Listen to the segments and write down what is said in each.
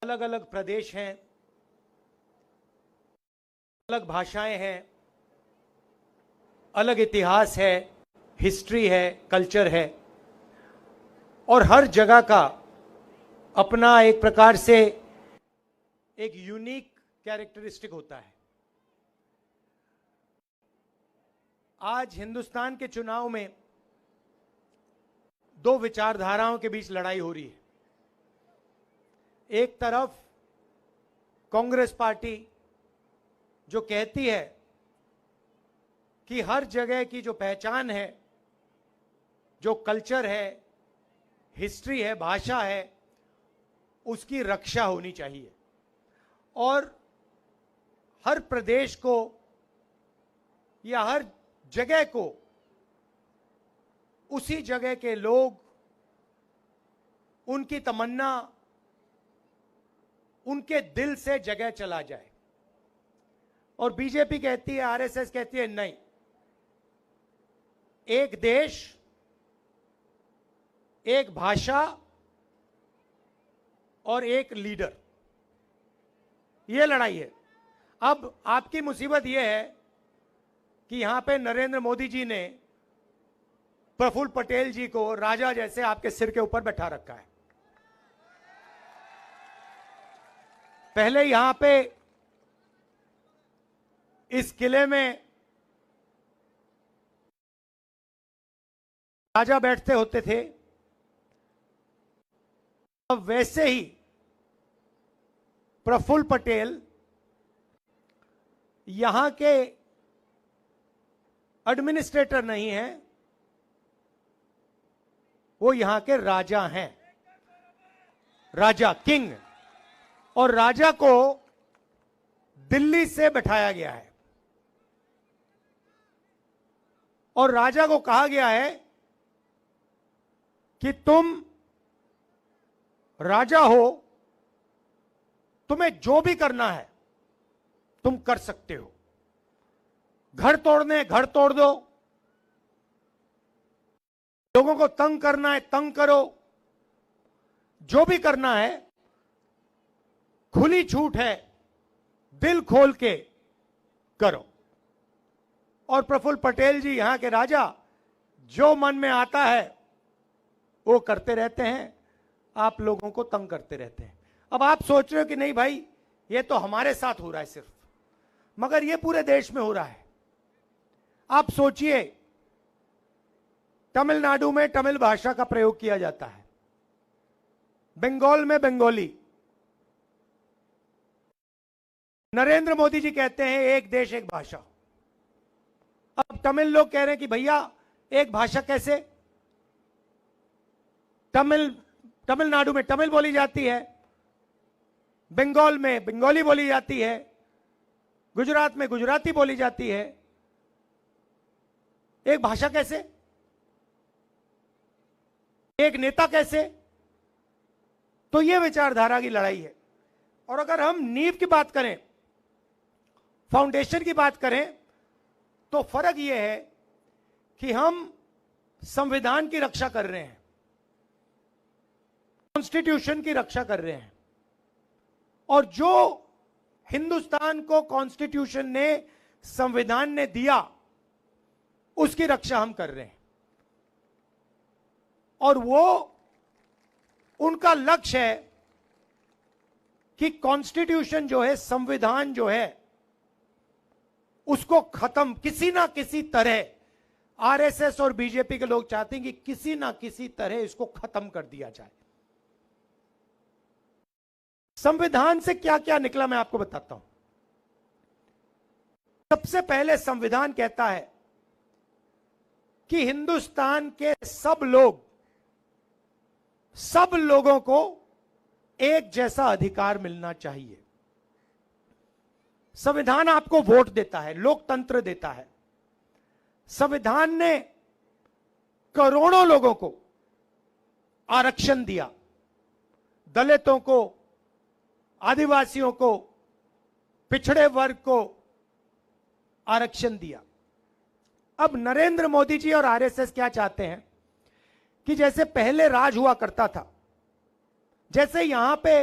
अलग अलग प्रदेश हैं, अलग भाषाएं हैं, अलग इतिहास है, हिस्ट्री है, कल्चर है, और हर जगह का अपना एक प्रकार से एक यूनिक कैरेक्टरिस्टिक होता है। आज हिंदुस्तान के चुनाव में दो विचारधाराओं के बीच लड़ाई हो रही है। एक तरफ कांग्रेस पार्टी जो कहती है कि हर जगह की जो पहचान है, जो कल्चर है, हिस्ट्री है, भाषा है, उसकी रक्षा होनी चाहिए और हर प्रदेश को या हर जगह को उसी जगह के लोग, उनकी तमन्ना, उनके दिल से जगह चला जाए। और बीजेपी कहती है, आरएसएस कहती है नहीं, एक देश, एक भाषा और एक लीडर, यह लड़ाई है। अब आपकी मुसीबत यह है कि यहां पे नरेंद्र मोदी जी ने प्रफुल्ल पटेल जी को राजा जैसे आपके सिर के ऊपर बैठा रखा है। पहले यहां पे इस किले में राजा बैठते होते थे, अब वैसे ही प्रफुल्ल पटेल यहां के एडमिनिस्ट्रेटर नहीं है, वो यहां के राजा हैं, राजा, किंग। और राजा को दिल्ली से बैठाया गया है और राजा को कहा गया है कि तुम राजा हो, तुम्हें जो भी करना है तुम कर सकते हो। घर तोड़ने घर तोड़ दो, लोगों को तंग करना है तंग करो, जो भी करना है खुली छूट है, दिल खोल के करो। और प्रफुल्ल पटेल जी यहां के राजा जो मन में आता है वो करते रहते हैं, आप लोगों को तंग करते रहते हैं। अब आप सोच रहे हो कि नहीं भाई, ये तो हमारे साथ हो रहा है सिर्फ, मगर ये पूरे देश में हो रहा है। आप सोचिए, तमिलनाडु में तमिल भाषा का प्रयोग किया जाता है, बंगाल में बंगाली। नरेंद्र मोदी जी कहते हैं एक देश एक भाषा। अब तमिल लोग कह रहे हैं कि भैया एक भाषा कैसे? तमिलनाडु में तमिल बोली जाती है, बंगाल में बंगाली बोली जाती है, गुजरात में गुजराती बोली जाती है, एक भाषा कैसे? एक नेता कैसे? तो यह विचारधारा की लड़ाई है। और अगर हम नींव की बात करें, फाउंडेशन की बात करें, तो फर्क यह है कि हम संविधान की रक्षा कर रहे हैं, कॉन्स्टिट्यूशन की रक्षा कर रहे हैं, और जो हिंदुस्तान को कॉन्स्टिट्यूशन ने, संविधान ने दिया, उसकी रक्षा हम कर रहे हैं। और वो उनका लक्ष्य है कि कॉन्स्टिट्यूशन जो है, संविधान जो है, उसको खत्म किसी ना किसी तरह। आरएसएस और बीजेपी के लोग चाहते हैं कि किसी ना किसी तरह इसको खत्म कर दिया जाए। संविधान से क्या क्या निकला मैं आपको बताता हूं। सबसे पहले संविधान कहता है कि हिंदुस्तान के सब लोगों को एक जैसा अधिकार मिलना चाहिए। संविधान आपको वोट देता है, लोकतंत्र देता है। संविधान ने करोड़ों लोगों को आरक्षण दिया, दलितों को, आदिवासियों को, पिछड़े वर्ग को आरक्षण दिया। अब नरेंद्र मोदी जी और आरएसएस क्या चाहते हैं कि जैसे पहले राज हुआ करता था, जैसे यहां पे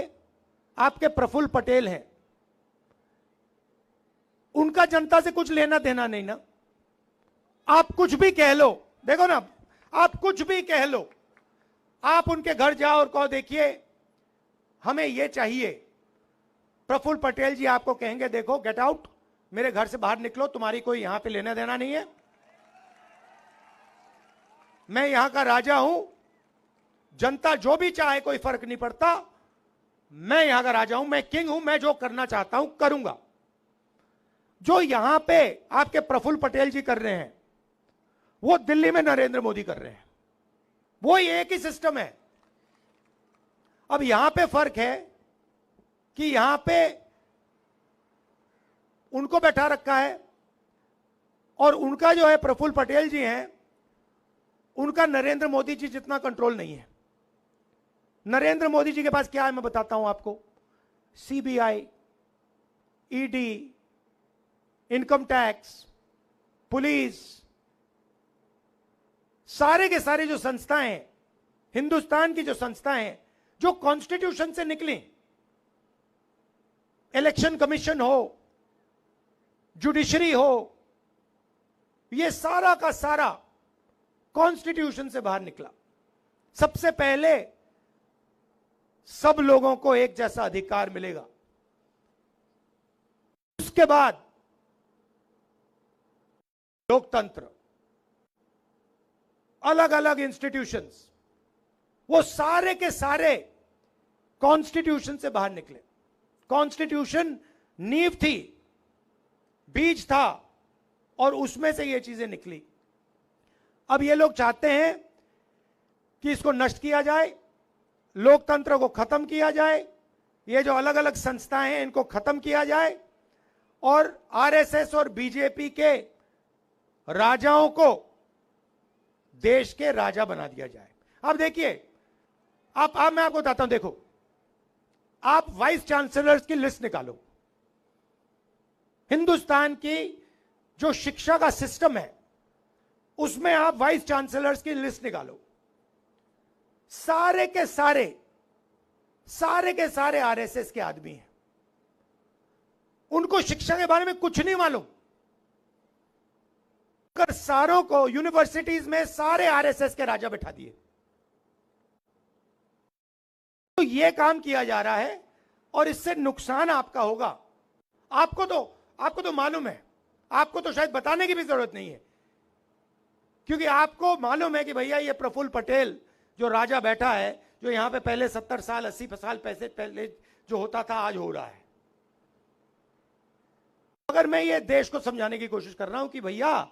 आपके प्रफुल्ल पटेल हैं, उनका जनता से कुछ लेना देना नहीं ना। आप कुछ भी कह लो, देखो ना, आप कुछ भी कह लो, आप उनके घर जाओ और कहो देखिए हमें ये चाहिए, प्रफुल्ल पटेल जी आपको कहेंगे देखो गेट आउट, मेरे घर से बाहर निकलो, तुम्हारी कोई यहां पे लेना देना नहीं है, मैं यहां का राजा हूं, जनता जो भी चाहे कोई फर्क नहीं पड़ता, मैं यहां का राजा हूं, मैं किंग हूं, मैं जो करना चाहता हूं करूंगा। जो यहां पे आपके प्रफुल्ल पटेल जी कर रहे हैं वो दिल्ली में नरेंद्र मोदी कर रहे हैं, वो एक ही सिस्टम है। अब यहां पे फर्क है कि यहां पे उनको बैठा रखा है और उनका जो है प्रफुल्ल पटेल जी हैं, उनका नरेंद्र मोदी जी जितना कंट्रोल नहीं है। नरेंद्र मोदी जी के पास क्या है मैं बताता हूं आपको, CBI, ED, income tax, police, सारे के सारे जो संस्थाएं हैं, हिंदुस्तान की जो संस्थाएं हैं जो कॉन्स्टिट्यूशन से निकली, इलेक्शन कमीशन हो, जुडिशरी हो, ये सारा का सारा कॉन्स्टिट्यूशन से बाहर निकला। सबसे पहले सब लोगों को एक जैसा अधिकार मिलेगा, उसके बाद लोकतंत्र, अलग अलग इंस्टीट्यूशंस, वो सारे के सारे कॉन्स्टिट्यूशन से बाहर निकले। कॉन्स्टिट्यूशन नींव थी, बीज था, और उसमें से ये चीजें निकली। अब ये लोग चाहते हैं कि इसको नष्ट किया जाए, लोकतंत्र को खत्म किया जाए, ये जो अलग अलग संस्थाएं हैं इनको खत्म किया जाए, और आरएसएस और बीजेपी के राजाओं को देश के राजा बना दिया जाए। अब देखिए, आप मैं आपको बताता हूं, देखो, आप वाइस चांसलर्स की लिस्ट निकालो, हिंदुस्तान की जो शिक्षा का सिस्टम है उसमें आप वाइस चांसलर्स की लिस्ट निकालो, सारे के सारे आरएसएस के आदमी हैं, उनको शिक्षा के बारे में कुछ नहीं मालूम, कर सारों को यूनिवर्सिटीज में सारे आरएसएस के राजा बैठा दिए। तो यह काम किया जा रहा है और इससे नुकसान आपका होगा। आपको तो मालूम है, आपको तो शायद बताने की भी जरूरत नहीं है, क्योंकि आपको मालूम है कि भैया ये प्रफुल्ल पटेल जो राजा बैठा है, जो यहां पे पहले 70 साल 80 साल पहले जो होता था आज हो रहा है। अगर मैं ये देश को समझाने की कोशिश कर रहा हूं कि भैया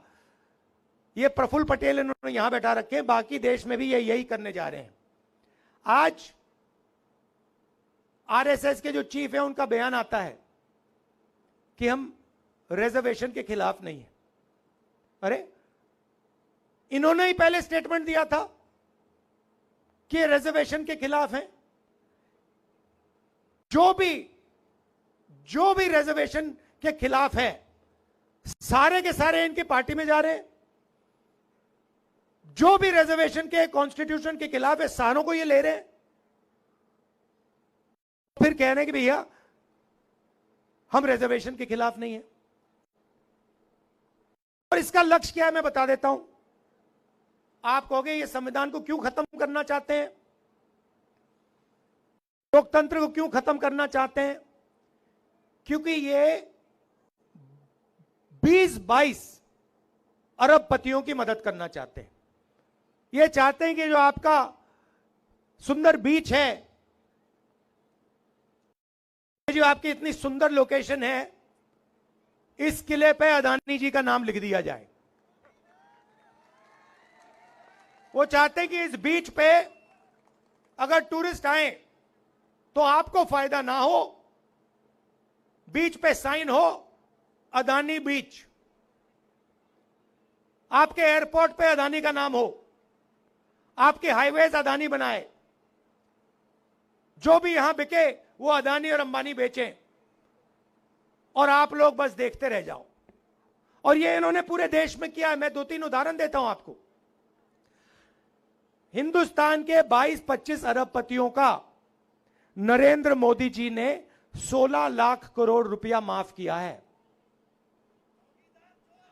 ये प्रफुल्ल पटेल इन्होंने यहां बैठा रखे, बाकी देश में भी ये यही करने जा रहे हैं। आज आरएसएस के जो चीफ है उनका बयान आता है कि हम रिजर्वेशन के खिलाफ नहीं है। अरे, इन्होंने ही पहले स्टेटमेंट दिया था कि रिजर्वेशन के खिलाफ हैं। जो भी रिजर्वेशन के खिलाफ है सारे के सारे इनकी पार्टी में जा रहे हैं। जो भी रिजर्वेशन के कॉन्स्टिट्यूशन के खिलाफ है सारों को ये ले रहे हैं, फिर कह रहे हैं कि भैया हम रिजर्वेशन के खिलाफ नहीं है। और इसका लक्ष्य क्या है मैं बता देता हूं। आप कहोगे ये संविधान को क्यों खत्म करना चाहते हैं, लोकतंत्र को क्यों खत्म करना चाहते हैं? क्योंकि ये 20-22 अरबपतियों की मदद करना चाहते हैं। ये चाहते हैं कि जो आपका सुंदर बीच है, जो आपकी इतनी सुंदर लोकेशन है, इस किले पे अदानी जी का नाम लिख दिया जाए। वो चाहते हैं कि इस बीच पे अगर टूरिस्ट आए तो आपको फायदा ना हो, बीच पे साइन हो अदानी बीच, आपके एयरपोर्ट पे अदानी का नाम हो, आपके हाईवेज अदानी बनाए, जो भी यहां बिके वो अदानी और अंबानी बेचें और आप लोग बस देखते रह जाओ। और ये इन्होंने पूरे देश में किया है। मैं 2-3 उदाहरण देता हूं आपको। हिंदुस्तान के 22-25 अरबपतियों का नरेंद्र मोदी जी ने 16 लाख करोड़ रुपया माफ किया है।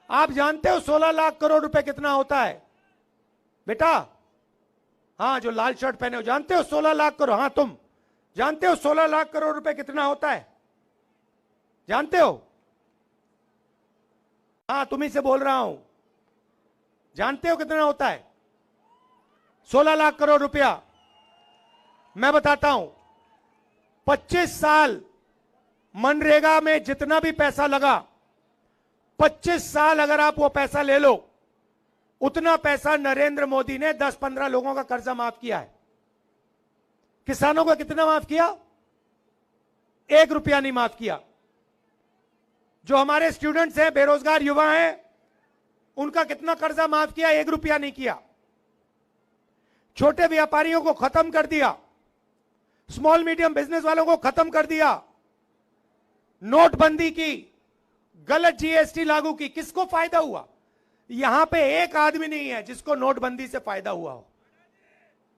आप जानते हो 16 लाख करोड़ रुपए कितना होता है बेटा? हाँ, जो लाल शर्ट पहने हो, जानते हो 16 लाख करोड़? हाँ, तुम जानते हो 16 लाख करोड़ रुपए कितना होता है? जानते हो? हाँ, तुम्ही से बोल रहा हूं, जानते हो कितना होता है 16 लाख करोड़ रुपया? मैं बताता हूं, 25 साल मनरेगा में जितना भी पैसा लगा, 25 साल अगर आप वो पैसा ले लो, उतना पैसा नरेंद्र मोदी ने 10-15 लोगों का कर्जा माफ किया है। किसानों का कितना माफ किया? 1 रुपया नहीं माफ किया। जो हमारे स्टूडेंट्स हैं, बेरोजगार युवा हैं, उनका कितना कर्जा माफ किया? 1 रुपया नहीं किया। छोटे व्यापारियों को खत्म कर दिया, स्मॉल मीडियम बिजनेस वालों को खत्म कर दिया, नोटबंदी की, गलत जीएसटी लागू की। किसको फायदा हुआ? यहां पे एक आदमी नहीं है जिसको नोटबंदी से फायदा हुआ हो।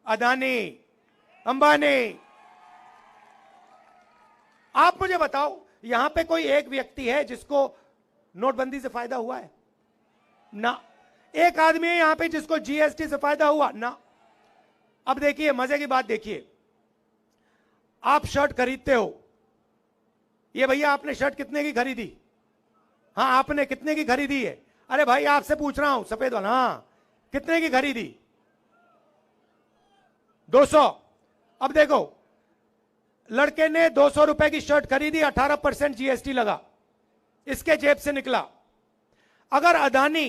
अदानी, अंबानी। आप मुझे बताओ, यहां पे कोई एक व्यक्ति है जिसको नोटबंदी से फायदा हुआ है? ना। एक आदमी है यहां पे जिसको जीएसटी से फायदा हुआ? ना। अब देखिए, मजे की बात देखिए, आप शर्ट खरीदते हो, ये भैया आपने शर्ट कितने की खरीदी? हाँ, आपने कितने की खरीदी है? अरे भाई, आपसे पूछ रहा हूं, सफेद वाला। हाँ, कितने की खरीदी? 200। अब देखो, लड़के ने 200 रुपए की शर्ट खरीदी, 18% जीएसटी लगा, इसके जेब से निकला। अगर अदानी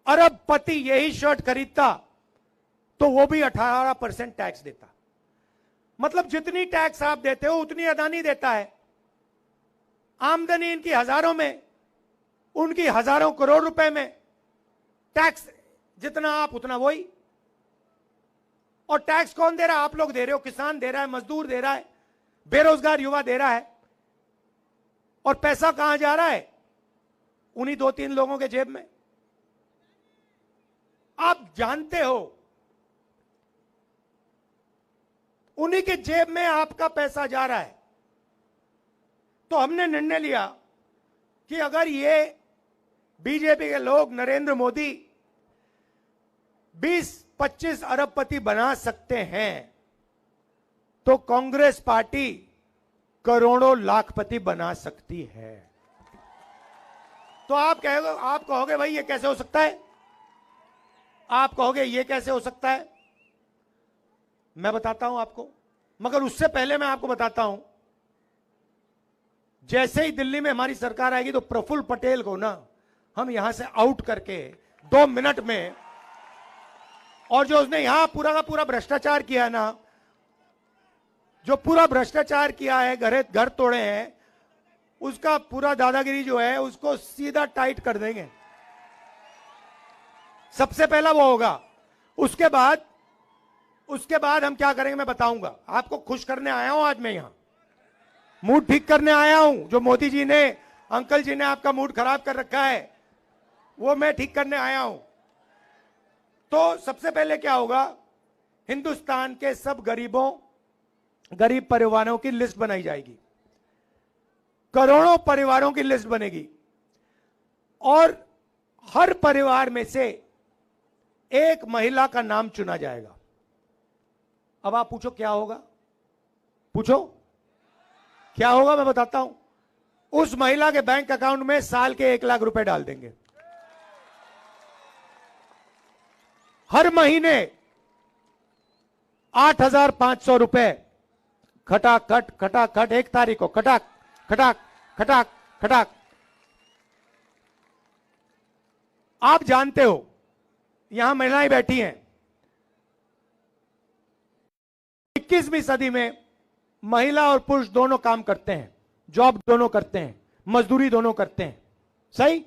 अरबपति यही शर्ट खरीदता तो वो भी 18% टैक्स देता। मतलब जितनी टैक्स आप देते हो उतनी अदानी देता है। आमदनी इनकी हजारों में, उनकी हजारों करोड़ रुपए में। टैक्स जितना आप उतना वही। और टैक्स कौन दे रहा है? आप लोग दे रहे हो, किसान दे रहा है, मजदूर दे रहा है, बेरोजगार युवा दे रहा है। और पैसा कहां जा रहा है? उन्हीं 2-3 लोगों के जेब में। आप जानते हो, उन्हीं के जेब में आपका पैसा जा रहा है। तो हमने निर्णय लिया कि अगर ये बीजेपी के लोग नरेंद्र मोदी 20-25 अरबपति बना सकते हैं, तो कांग्रेस पार्टी करोड़ों लाखपति बना सकती है। तो आप कहोगे भाई ये कैसे हो सकता है? आप कहोगे ये कैसे हो सकता है? मैं बताता हूं आपको, मगर उससे पहले मैं आपको बताता हूं, जैसे ही दिल्ली में हमारी सरकार आएगी तो प्रफुल्ल पटेल को ना हम यहां से आउट करके 2 मिनट में, और जो उसने यहां पूरा का पूरा भ्रष्टाचार किया ना, जो पूरा भ्रष्टाचार किया है, घर तोड़े हैं, उसका पूरा दादागिरी जो है उसको सीधा टाइट कर देंगे। सबसे पहला वो होगा। उसके बाद हम क्या करेंगे मैं बताऊंगा। आपको खुश करने आया हूं आज मैं यहां, मूड ठीक करने आया हूं। जो मोदी जी ने, अंकल जी ने आपका मूड खराब कर रखा है, वो मैं ठीक करने आया हूं। तो सबसे पहले क्या होगा, हिंदुस्तान के सब गरीब परिवारों की लिस्ट बनाई जाएगी। करोड़ों परिवारों की लिस्ट बनेगी और हर परिवार में से एक महिला का नाम चुना जाएगा। अब आप पूछो क्या होगा? पूछो क्या होगा? मैं बताता हूं। उस महिला के बैंक अकाउंट में साल के 1 लाख रुपए डाल देंगे। हर महीने 8,500 रुपए खटाखट 1 तारीख को खटाक खटाक खटाक खटाक। आप जानते हो, यहां महिलाएं बैठी हैं, 21वीं सदी में महिला और पुरुष दोनों काम करते हैं, जॉब दोनों करते हैं, मजदूरी दोनों करते हैं। सही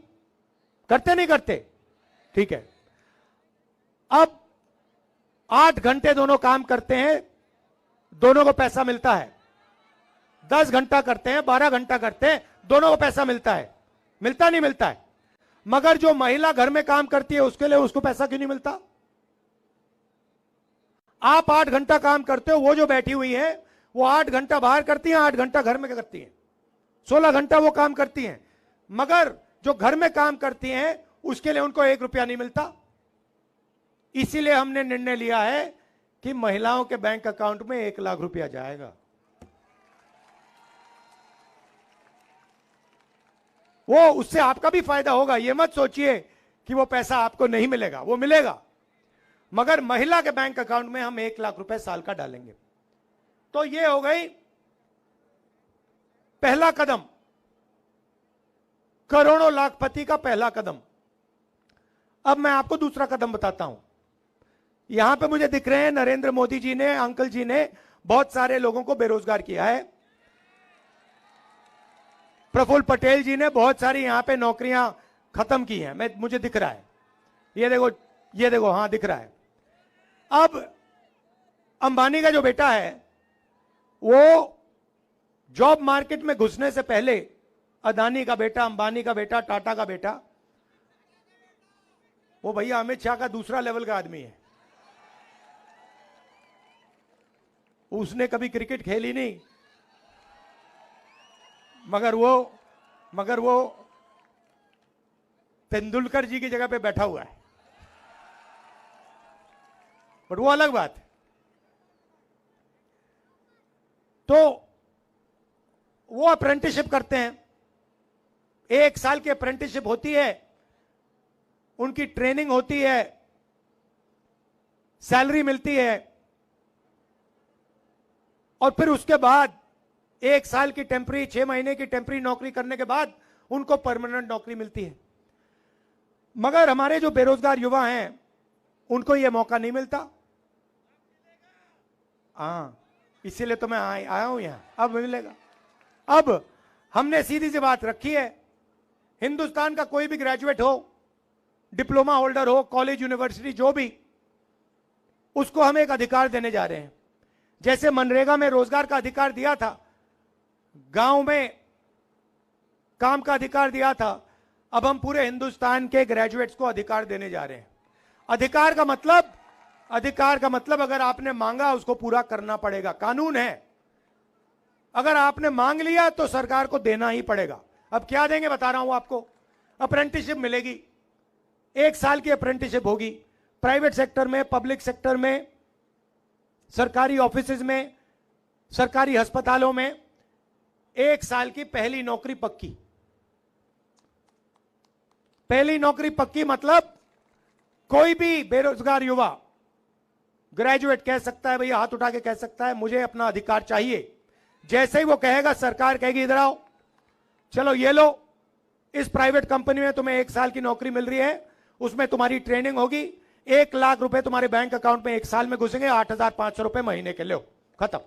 करते नहीं करते? ठीक है। अब 8 घंटे दोनों काम करते हैं, दोनों को पैसा मिलता है। 10 घंटा करते हैं, 12 घंटा करते हैं, दोनों को पैसा मिलता है। मिलता नहीं मिलता है? मगर जो महिला घर में काम करती है उसके लिए उसको पैसा क्यों नहीं मिलता? आप 8 घंटा काम करते हो, वो जो बैठी हुई है वो 8 घंटा बाहर करती हैं, 8 घंटा घर में करती हैं, 16 घंटा वो काम करती हैं, मगर जो घर में काम करती हैं उसके लिए उनको 1 रुपया नहीं मिलता। इसीलिए हमने निर्णय लिया है कि महिलाओं के बैंक अकाउंट में 1 लाख रुपया जाएगा। वो उससे आपका भी फायदा होगा। ये मत सोचिए कि वो पैसा आपको नहीं मिलेगा, वो मिलेगा, मगर महिला के बैंक अकाउंट में हम 1 लाख रुपए साल का डालेंगे। तो ये हो गई पहला कदम, करोड़ों लाखपति का पहला कदम। अब मैं आपको दूसरा कदम बताता हूं। यहां पे मुझे दिख रहे हैं नरेंद्र मोदी जी ने, अंकल जी ने बहुत सारे लोगों को बेरोजगार किया है। प्रफुल्ल पटेल जी ने बहुत सारी यहां पे नौकरियां खत्म की हैं, मुझे दिख रहा है, ये देखो, ये देखो, हां दिख रहा है। अब अंबानी का जो बेटा है वो जॉब मार्केट में घुसने से पहले, अदानी का बेटा, अंबानी का बेटा, टाटा का बेटा, वो भैया अमित शाह का दूसरा लेवल का आदमी है। उसने कभी क्रिकेट खेली नहीं, मगर वो तेंदुलकर जी की जगह पे बैठा हुआ है, बट वो अलग बात है। तो वो अप्रेंटिसशिप करते हैं, 1 साल की अप्रेंटिसशिप होती है, उनकी ट्रेनिंग होती है, सैलरी मिलती है, और फिर उसके बाद 1 साल की टेम्पररी, 6 महीने की टेम्पररी नौकरी करने के बाद उनको परमानेंट नौकरी मिलती है। मगर हमारे जो बेरोजगार युवा हैं उनको यह मौका नहीं मिलता। हाँ, इसीलिए तो मैं आया हूं यहां, अब मिलेगा। अब हमने सीधी सी बात रखी है, हिंदुस्तान का कोई भी ग्रेजुएट हो, डिप्लोमा होल्डर हो, कॉलेज यूनिवर्सिटी जो भी, उसको हम एक अधिकार देने जा रहे हैं। जैसे मनरेगा में रोजगार का अधिकार दिया था, गांव में काम का अधिकार दिया था, अब हम पूरे हिंदुस्तान के ग्रेजुएट्स को अधिकार देने जा रहे हैं। अधिकार का मतलब अगर आपने मांगा उसको पूरा करना पड़ेगा, कानून है। अगर आपने मांग लिया तो सरकार को देना ही पड़ेगा। अब क्या देंगे बता रहा हूं आपको। अप्रेंटिसशिप मिलेगी, 1 साल की अप्रेंटिसशिप होगी, प्राइवेट सेक्टर में, पब्लिक सेक्टर में, सरकारी ऑफिसेज में, सरकारी अस्पतालों में 1 साल की पहली नौकरी पक्की। पहली नौकरी पक्की मतलब कोई भी बेरोजगार युवा ग्रेजुएट कह सकता है, भैया हाथ उठा के कह सकता है मुझे अपना अधिकार चाहिए। जैसे ही वो कहेगा, सरकार कहेगी इधर आओ, चलो ये लो, इस प्राइवेट कंपनी में तुम्हें 1 साल की नौकरी मिल रही है, उसमें तुम्हारी ट्रेनिंग होगी, 1 लाख रुपए तुम्हारे बैंक अकाउंट में 1 साल में घुसेंगे, 8,500 रुपए महीने के, लो खत्म।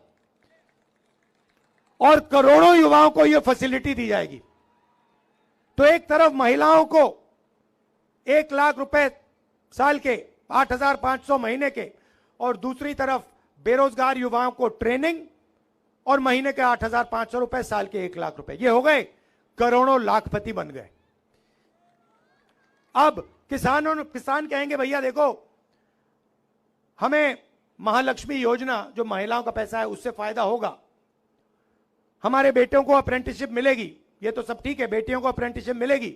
और करोड़ों युवाओं को यह फैसिलिटी दी जाएगी। तो एक तरफ महिलाओं को 1 लाख रुपए साल के, 8,500 महीने के, और दूसरी तरफ बेरोजगार युवाओं को ट्रेनिंग और महीने के 8,500 रुपए, साल के 1 लाख रुपए। ये हो गए, करोड़ों लाखपति बन गए। अब किसान कहेंगे भैया देखो, हमें महालक्ष्मी योजना जो महिलाओं का पैसा है उससे फायदा होगा, हमारे बेटियों को अप्रेंटिसशिप मिलेगी, ये तो सब ठीक है, बेटियों को अप्रेंटिसशिप मिलेगी,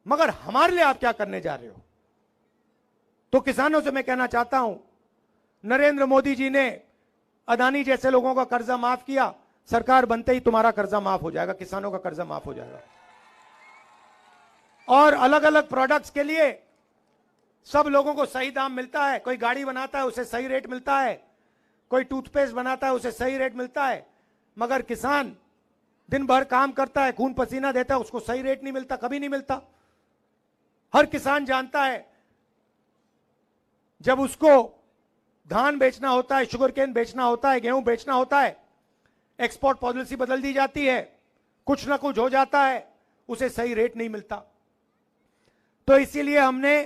मगर हमारे लिए आप क्या करने जा रहे हो? तो किसानों से मैं कहना चाहता हूं, नरेंद्र मोदी जी ने अदानी जैसे लोगों का कर्जा माफ किया, सरकार बनते ही तुम्हारा कर्जा माफ हो जाएगा, किसानों का कर्जा माफ हो जाएगा। और अलग अलग प्रोडक्ट्स के लिए सब लोगों को सही दाम मिलता है। कोई गाड़ी बनाता है उसे सही रेट मिलता है, कोई टूथपेस्ट बनाता है उसे सही रेट मिलता है, मगर किसान दिन भर काम करता है, खून पसीना देता है, उसको सही रेट नहीं मिलता, कभी नहीं मिलता। हर किसान जानता है जब उसको धान बेचना होता है, शुगर केन बेचना होता है, गेहूं बेचना होता है, एक्सपोर्ट पॉलिसी बदल दी जाती है, कुछ ना कुछ हो जाता है, उसे सही रेट नहीं मिलता। तो इसीलिए हमने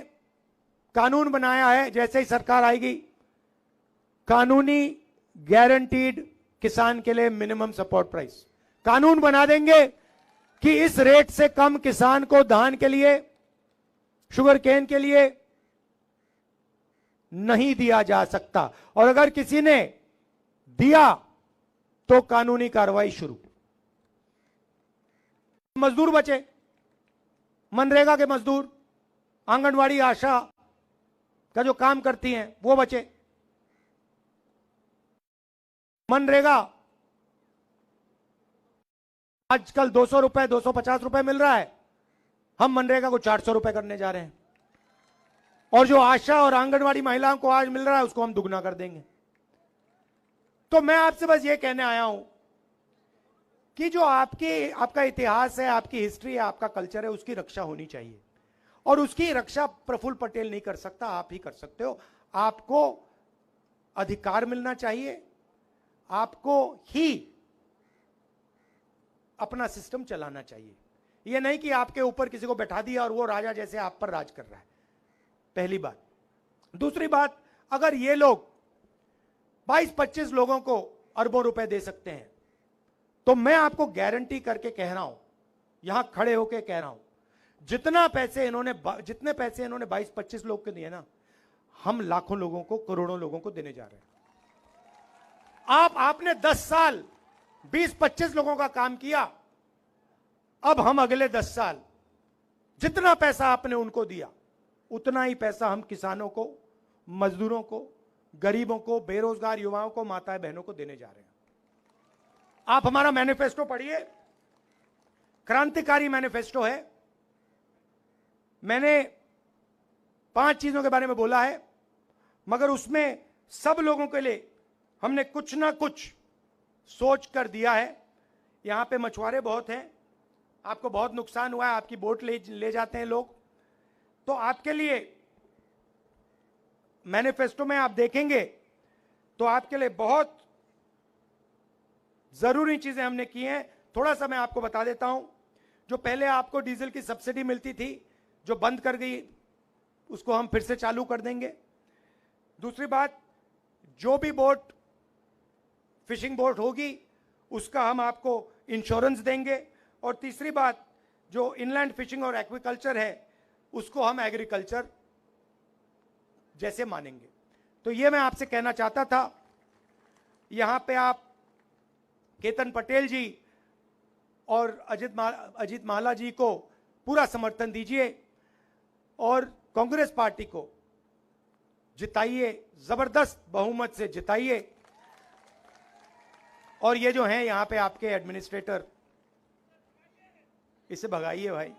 कानून बनाया है, जैसे ही सरकार आएगी, कानूनी गारंटीड किसान के लिए मिनिमम सपोर्ट प्राइस कानून बना देंगे कि इस रेट से कम किसान को धान के लिए, शुगर केन के लिए नहीं दिया जा सकता। और अगर किसी ने दिया तो कानूनी कार्रवाई शुरू। मजदूर बचे, मनरेगा के मजदूर, आंगनवाड़ी आशा का जो काम करती हैं वो बचे। मनरेगा आजकल 200 रुपए 250 रुपए मिल रहा है, हम मनरेगा को 400 रुपए करने जा रहे हैं। और जो आशा और आंगनवाड़ी महिलाओं को आज मिल रहा है उसको हम दुगना कर देंगे। तो मैं आपसे बस ये कहने आया हूं कि जो आपका इतिहास है, आपकी हिस्ट्री है, आपका कल्चर है, उसकी रक्षा होनी चाहिए। और उसकी रक्षा प्रफुल्ल पटेल नहीं कर सकता, आप ही कर सकते हो। आपको अधिकार मिलना चाहिए, आपको ही अपना सिस्टम चलाना चाहिए। यह नहीं कि आपके ऊपर किसी को बैठा दिया और वो राजा जैसे आप पर राज कर रहा है, पहली बात। दूसरी बात, अगर ये लोग 22-25 लोगों को अरबों रुपए दे सकते हैं, तो मैं आपको गारंटी करके कह रहा हूं, यहां खड़े होकर कह रहा हूं, जितने पैसे इन्होंने 22-25 लोग के दिए ना, हम लाखों लोगों को, करोड़ों लोगों को देने जा रहे हैं। आपने 10 साल 20-25 लोगों का काम किया, अब हम अगले 10 साल जितना पैसा आपने उनको दिया उतना ही पैसा हम किसानों को, मजदूरों को, गरीबों को, बेरोजगार युवाओं को, माताएं बहनों को देने जा रहे हैं। आप हमारा मैनिफेस्टो पढ़िए, क्रांतिकारी मैनिफेस्टो है। मैंने 5 चीजों के बारे में बोला है, मगर उसमें सब लोगों के लिए हमने कुछ ना कुछ सोच कर दिया है। यहां पे मछुआरे बहुत हैं, आपको बहुत नुकसान हुआ है, आपकी बोट ले जाते हैं लोग। तो आपके लिए मैनिफेस्टो में आप देखेंगे तो आपके लिए बहुत जरूरी चीजें हमने की हैं। थोड़ा सा मैं आपको बता देता हूं। जो पहले आपको डीजल की सब्सिडी मिलती थी, जो बंद कर गई, उसको हम फिर से चालू कर देंगे। दूसरी बात, जो भी बोट, फिशिंग बोट होगी, उसका हम आपको इंश्योरेंस देंगे। और तीसरी बात, जो इनलैंड फिशिंग और एक्वाकल्चर है, उसको हम एग्रीकल्चर जैसे मानेंगे। तो ये मैं आपसे कहना चाहता था। यहां पे आप केतन पटेल जी और अजीत माला जी को पूरा समर्थन दीजिए और कांग्रेस पार्टी को जिताइए, जबरदस्त बहुमत से जिताइए। और ये जो हैं यहां पे आपके एडमिनिस्ट्रेटर, इसे भगाइए भाई।